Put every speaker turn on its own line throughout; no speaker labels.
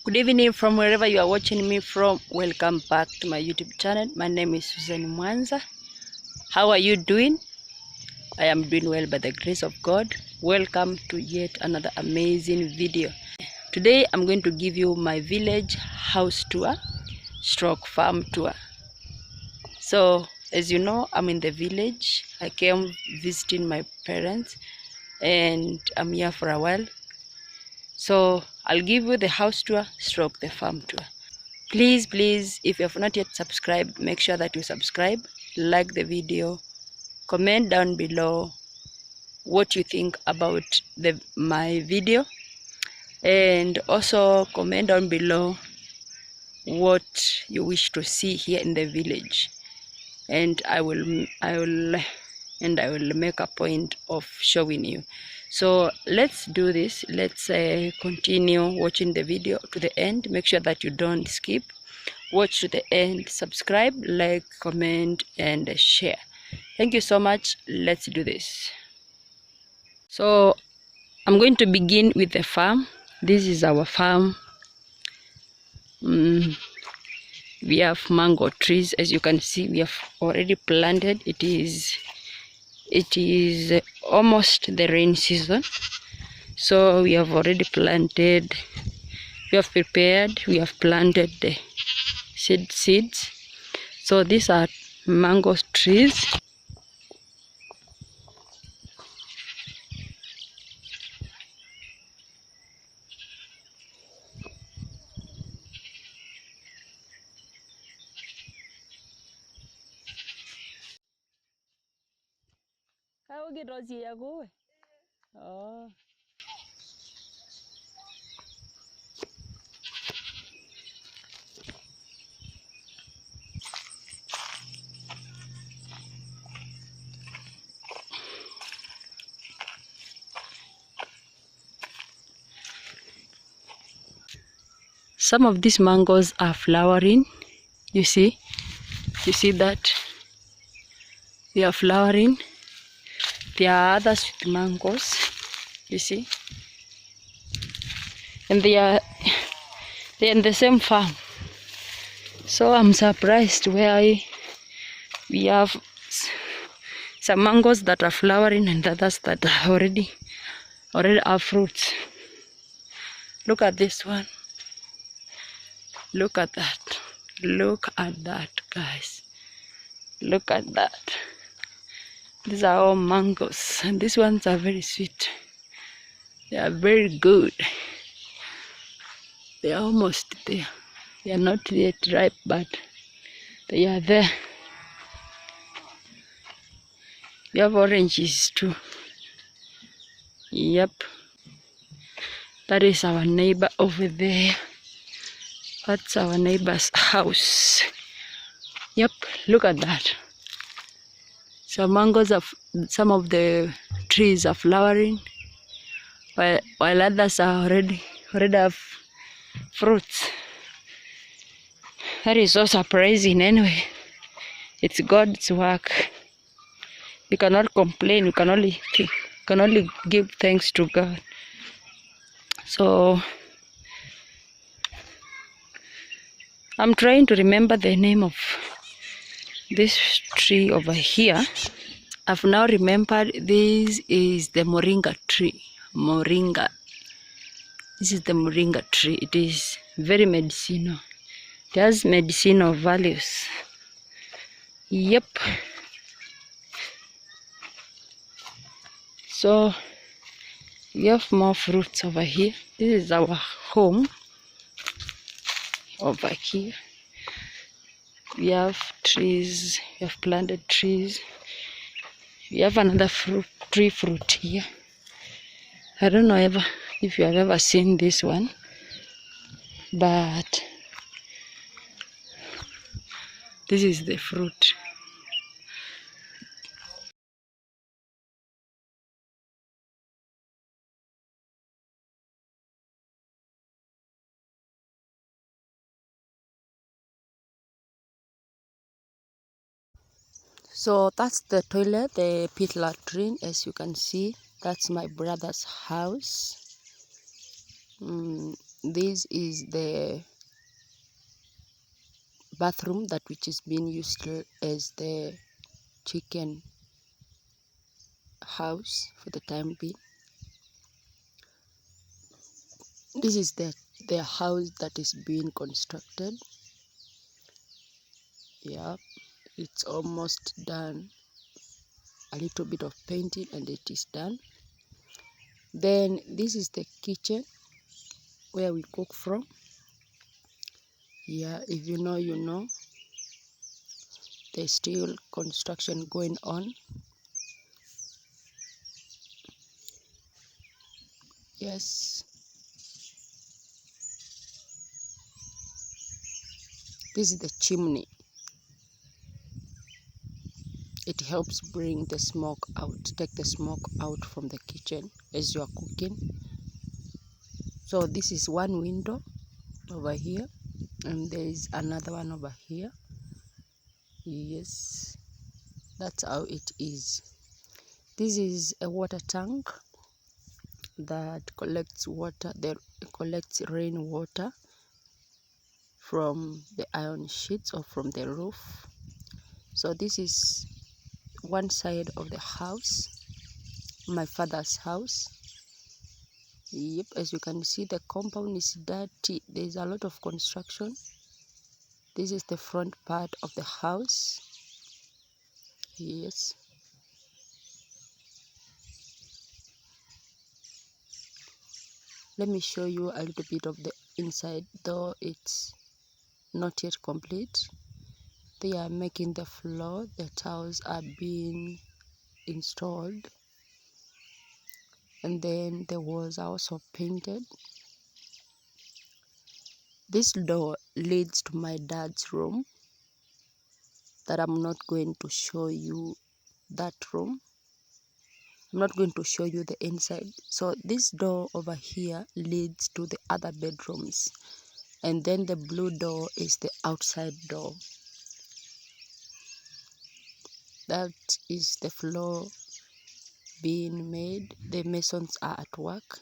Good evening from wherever you are watching me from. Welcome back to my YouTube channel. My name is Susan Mwanza. How are you doing? I am doing well by the grace of God. Welcome to yet another amazing video. Today I'm going to give you my village house tour stroke farm tour. So as you know, I'm in the village. I came visiting my parents and I'm here for a while. So I'll give you the house tour stroke the farm tour. Please, if you have not yet subscribed, make sure that you subscribe, like the video, comment down below what you think about my video, and also comment down below what you wish to see here in the village, and I will make a point of showing you. So let's do this. Let's continue watching the video to the end. Make sure that you don't skip. Watch to the end, subscribe, like, comment, and share. Thank you so much. Let's do this. So I'm going to begin with the farm. This is our farm. We have mango trees. As you can see, we have already planted. It is almost the rain season, so we have already planted. We have prepared. We have planted the seeds. So these are mango trees. Oh. Some of these mangoes are flowering. You see that they are flowering. There are other sweet mangoes, you see, and they are in the same farm. So I'm surprised where we have some mangoes that are flowering and others that are already have fruits. Look at this one. Look at that. Look at that, guys. Look at that. These are all mangoes, and these ones are very sweet. They are very good. They are almost there. They are not yet ripe, but they are there. We have oranges too. Yep. That is our neighbor over there. That's our neighbor's house. Yep, look at that. So mangoes some of the trees are flowering, while others are already have fruits. That is so surprising. Anyway, it's God's work. We cannot complain. We can only give thanks to God. So I'm trying to remember the name of this tree over here. I've now remembered. This is the moringa tree. Moringa. This is the moringa tree. It is very medicinal. It has medicinal values. Yep. So we have more fruits over here. This is our home. Over here we have trees. We have planted trees. We have another tree fruit here. I don't know if you have ever seen this one, but this is the fruit. So that's the toilet, the pit latrine. As you can see, that's my brother's house. This is the bathroom that which is being used as the chicken house for the time being. This is the house that is being constructed. Yeah, it's almost done. A little bit of painting and it is done. Then this is the kitchen where we cook from. Yeah, if you know, you know. There's still construction going on. Yes, this is the chimney. It helps bring the smoke out, take the smoke out from the kitchen as you are cooking. So this is one window over here, and there is another one over here. Yes, that's how it is. This is a water tank that collects water, that collects rainwater from the iron sheets or from the roof. So this is one side of the house, my father's house. Yep, as you can see, the compound is dirty. There's a lot of construction. This is the front part of the house. Yes, let me show you a little bit of the inside, though it's not yet complete. They are making the floor, the tiles are being installed, and then the walls are also painted. This door leads to my dad's room, that I'm not going to show you that room. I'm not going to show you the inside. So this door over here leads to the other bedrooms, and then the blue door is the outside door. That is the floor being made. The masons are at work.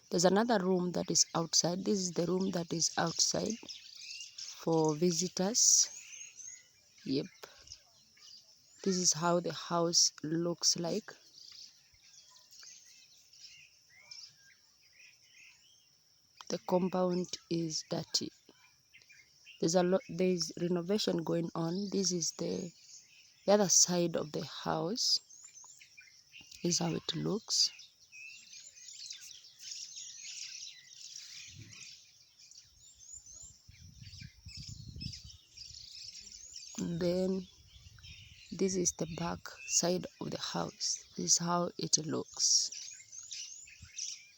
There's another room that is outside. This is the room that is outside for visitors. Yep, this is how the house looks like. The compound is dirty. There's renovation going on. This is the other side of the house. Is how it looks. And then this is the back side of the house. This is how it looks.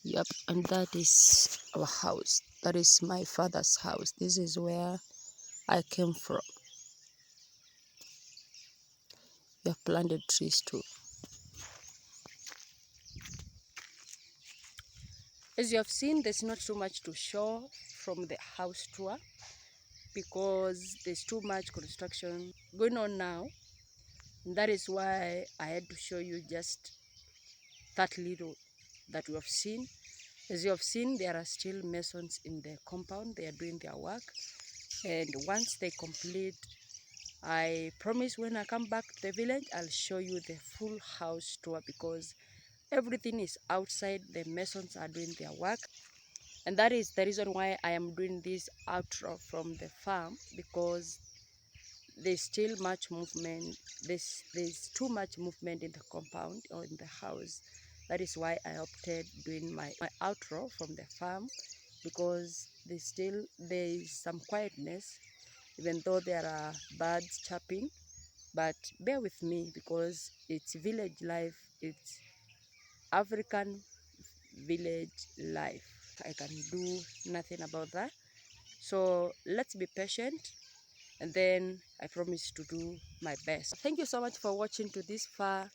Yep, and that is our house. That is my father's house. This is where I came from. We have planted trees too. As you have seen, there's not too much to show from the house tour because there's too much construction going on now. And that is why I had to show you just that little that we have seen. As you have seen, there are still masons in the compound. They are doing their work. And once they complete, I promise when I come back to the village, I'll show you the full house tour because everything is outside. The masons are doing their work. And that is the reason why I am doing this outro from the farm, because there's still much movement. There's too much movement in the compound or in the house. That is why I opted doing my outro from the farm, because there is some quietness, even though there are birds chirping. But bear with me because it's village life. It's African village life. I can do nothing about that. So let's be patient, and then I promise to do my best. Thank you so much for watching to this far.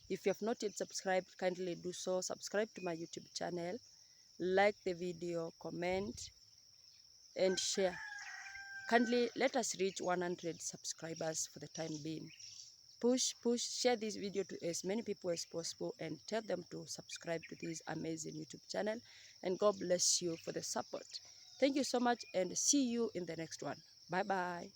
If you have not yet subscribed, kindly do so. Subscribe to my YouTube channel, like the video, comment, and share. Kindly let us reach 100 subscribers for the time being. share this video to as many people as possible and tell them to subscribe to this amazing YouTube channel. And God bless you for the support. Thank you so much and see you in the next one. Bye bye.